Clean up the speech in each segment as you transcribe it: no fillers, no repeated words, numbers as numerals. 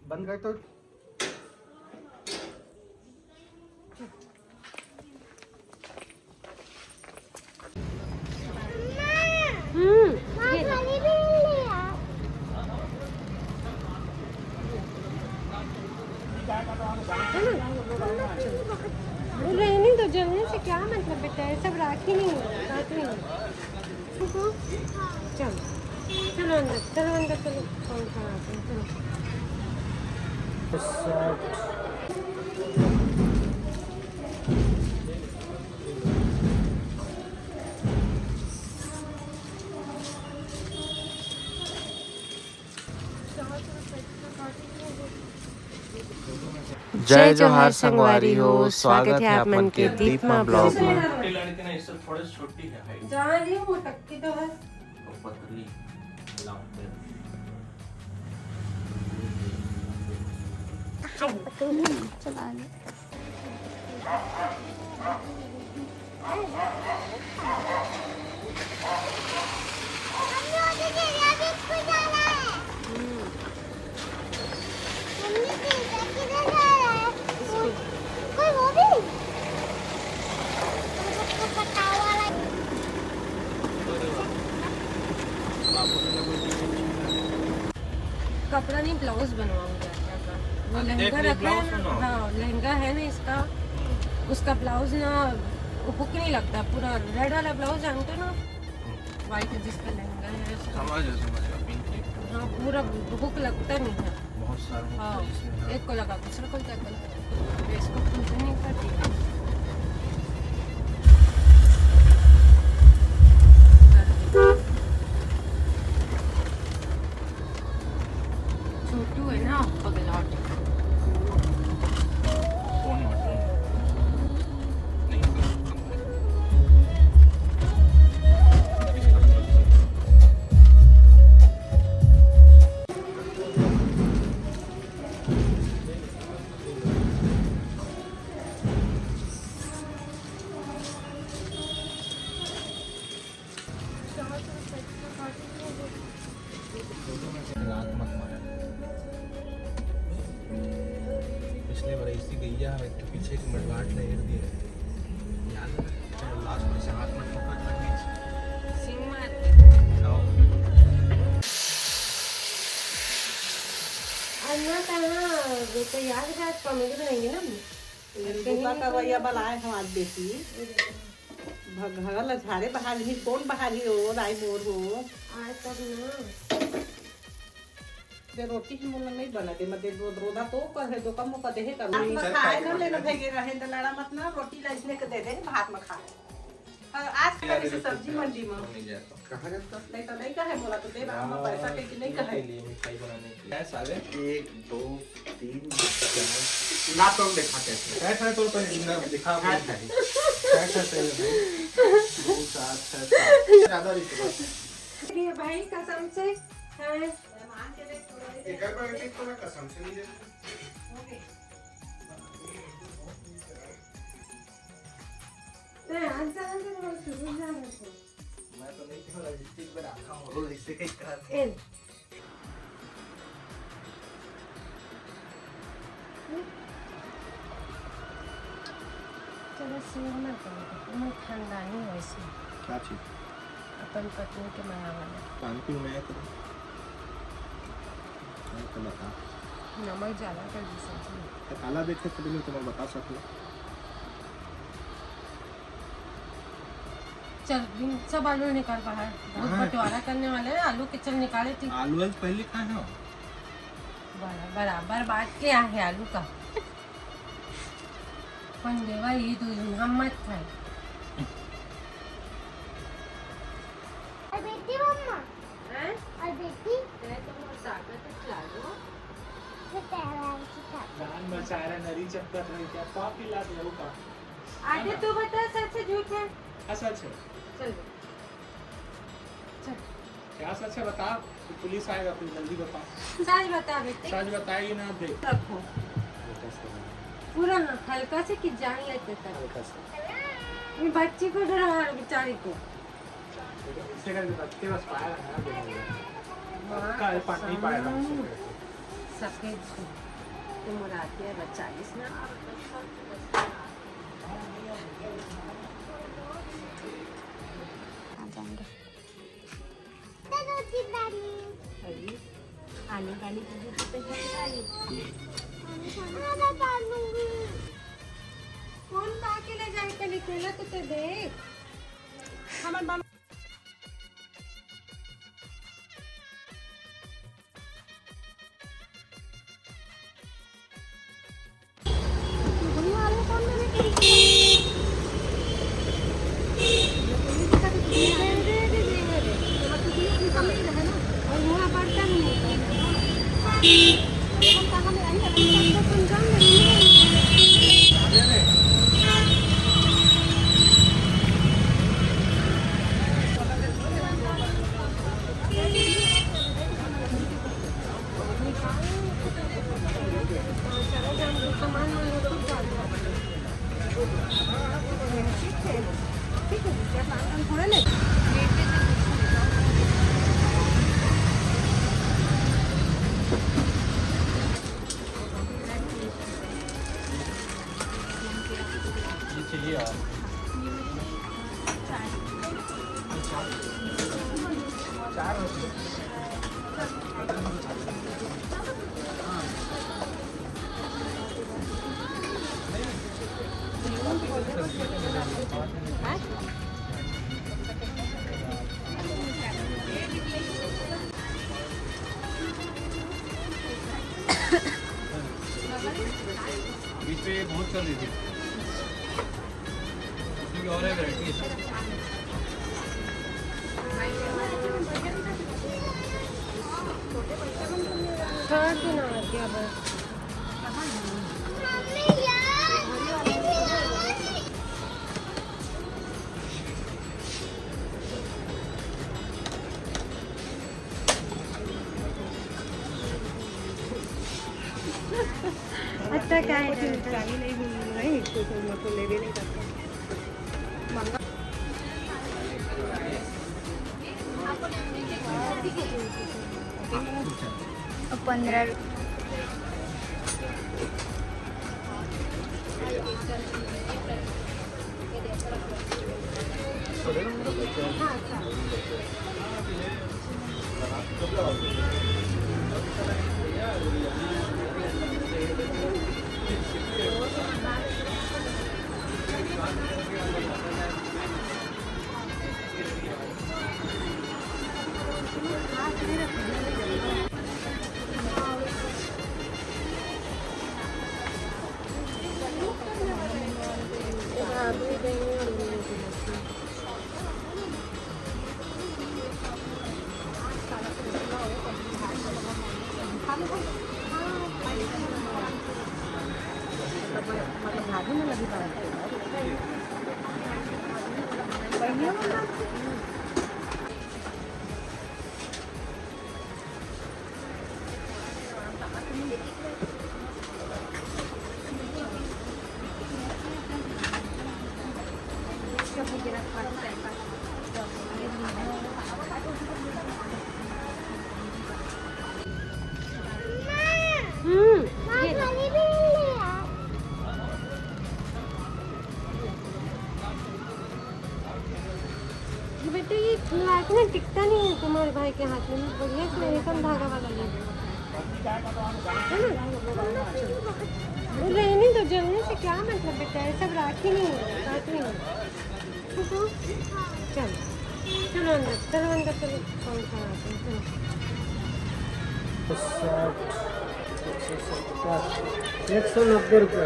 बंद कर तो रहने दो, जलने से क्या मतलब बेटा, ये सब राखी नहीं है, बात नहीं है। चलो चलो अंदर, चलो अंदर, चलो फोन खराब है, चलो। जय जोहार संगवारी हो, स्वागत है आप मन के दीपमा ब्लॉग में। लड़के ने इससे थोड़ी छोटी है हाइट। जहाँ जी वो टक्की तो है। तो पतली लाउंडे। चला ले। कपड़ा नहीं, ब्लाउज बनवाऊंगा वो लहंगा रखा है ना। हाँ लहंगा है ना इसका, उसका ब्लाउज ना हुक नहीं लगता, पूरा रेड वाला ब्लाउज जानते हो ना, वाइट जिसका लहंगा है उसका। समझ पिंक। हाँ पूरा हुक लगता नहीं है। बहुत सारे हाँ एक को लगा दूसरा को क्या करता, इसको खुद नहीं करती। छोटू है ना पगलाट। पिछले बार इसी गैया के पीछे की मड़वाट ने गिर दिया याद है। चलो लास्ट में से हाथ में ठोकर लगनी सिंह मार अन्ना कहाँ वो तो याद है, आज कॉमेडी बनाएंगे ना हम। बुका का वैया बनाए हम आज बेटी भगल झारे बहार ही कौन बहार ही हो राय मोर हो आज तक ना दे रोटी ही मोला नहीं बना दे मत रोदा तो कहे दो कम को दे कर खाए ना लेना भेगे रहे त लड़ा मत ना रोटी ला इसने के दे दे भात में खाए आज का से सब्जी मंडी में कहां जाता नहीं तो नहीं कहे मोला तो दे हम पैसा के नहीं कहे लिए मिठाई बनाने के लिए साले 1 2 3 4 ना तो देखा कैसे कैसा तो पहले दिखा कैसा तेरे 2 4 6 7 ज्यादा रिश्ता ये भाई कसम से है एक बार एक तो कसम से नहीं मैं आज जाने को शुरू जाने को मैं तो नहीं कह रहा डिस्ट्रिक्ट में रखा हूं इससे कहीं कर एल चलो शेयर ना करो, मैं ठंडा नहीं वैसे क्या चीज अपन पत्नी के माया वाला पानी मैं करूं तो बता नमक ज्यादा कर दी सब्जी तो काला देख के तभी तुम्हें बता सकूं चल सब आलू निकाल बाहर, बहुत बंटवारा करने वाले हैं। आलू के चल निकाले थे, आलू पहले खाए हो बराबर बांट के है आलू का। कौन देवा ये तो हम मत खाए। बेटी मम्मा हैं? और बेटी तुम ताकत खिला दो। जान बचारा नरी चक्कर रही क्या पाप इला दे का आगे तू बता सच है झूठ है? सच है। चल चल क्या सच है बता, तो पुलिस आएगा फिर जल्दी बता। सच बता बेटे, सच बताएगी ना देख रखो पूरा हल्का से कि जान लेते तक। हल्का से ये बच्ची को डरा बेचारी को। इससे करके बच्चे बस पाया है ना देख का पानी पाया सफेद उम्र आती है बस 40 में। आ जाएंगे। आने वाली कौन के ले जाए के निकला तो ते देख हमारे बाल और वहाँ पड़ता नहीं बीच में ये बहुत चल रही थी, उसमें और है वैरायटी थर्ड दिन आ गया बस। अच्छा क्या है चाली नहीं मिल रही तो मैं तो ले भी नहीं करता। 15 बेटे ये लाइट में टिकता नहीं है तुम्हारे भाई के हाथ में। बढ़िया से रेशम धागा वाला ले रहने तो जलने से क्या मतलब बेटा, ये सब राखी नहीं है, काट नहीं है। चलो चलो अंदर, चलो अंदर, चलो कौन सा आते हैं, चलो 190 रुपये।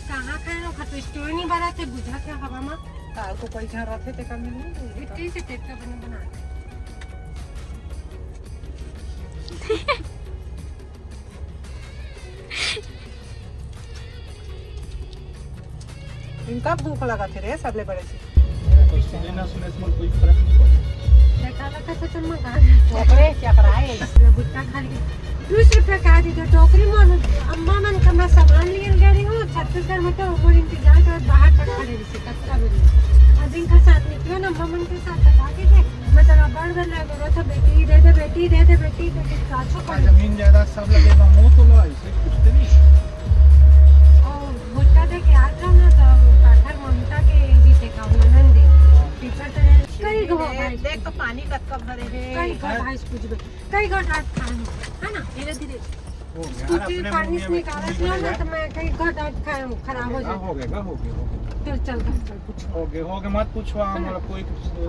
कहाँ खाए खाते स्टोर नहीं बनाते बुझा के हवा में काल को पैसा रहते ते का मिलू इतनी से टेट का बना इनका भूख लगा थे रे सबले बड़े से तो सुने ना सुने से कोई फर्क नहीं पड़ता। काला का तो तुम मगा चोकरे क्या कराए भुट्टा खा ली 20 रुपया का दी तो टोकरी में अम्मा मन का मैं सामान लिए गई हूँ छत्तीसगढ़ में तो वो इंतजार कर बाहर तक खड़े रही कचरा बेरी और दिन का साथ निकलो ना अम्मा मन के साथ बता के थे मैं तेरा बड़ बड़ लग रहा था बेटी दे दे बेटी दे दे बेटी दे दे काचो का कर जमीन ज्यादा सब लगेगा मुंह तो लो ऐसे कुछ तो नहीं। और भुट्टा दे के आ जाओ ना तो काठर ममता के जीते का ननन दे टीचर तो कई गो भाई देख तो पानी कतका भरे है कई गो भाई कुछ भी कई गो डांट खाए है ना धीरे धीरे हो गया स्कूटी अपने पानी से मुंह में निकालत ना तो मैं कई गो डांट खाए खराब हो जाए हो गया चल चल चल कुछ हो गया मत पूछो हमारा कोई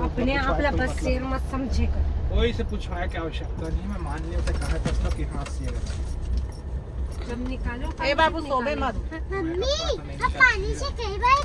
अपने आप ला बस शेर मत समझे कर कोई से पूछवाए की आवश्यकता नहीं। मैं मान लिया था कहा था कि हाँ शेर है। जब निकालो ए बाबू सोबे मत मम्मी अब पानी से कई बार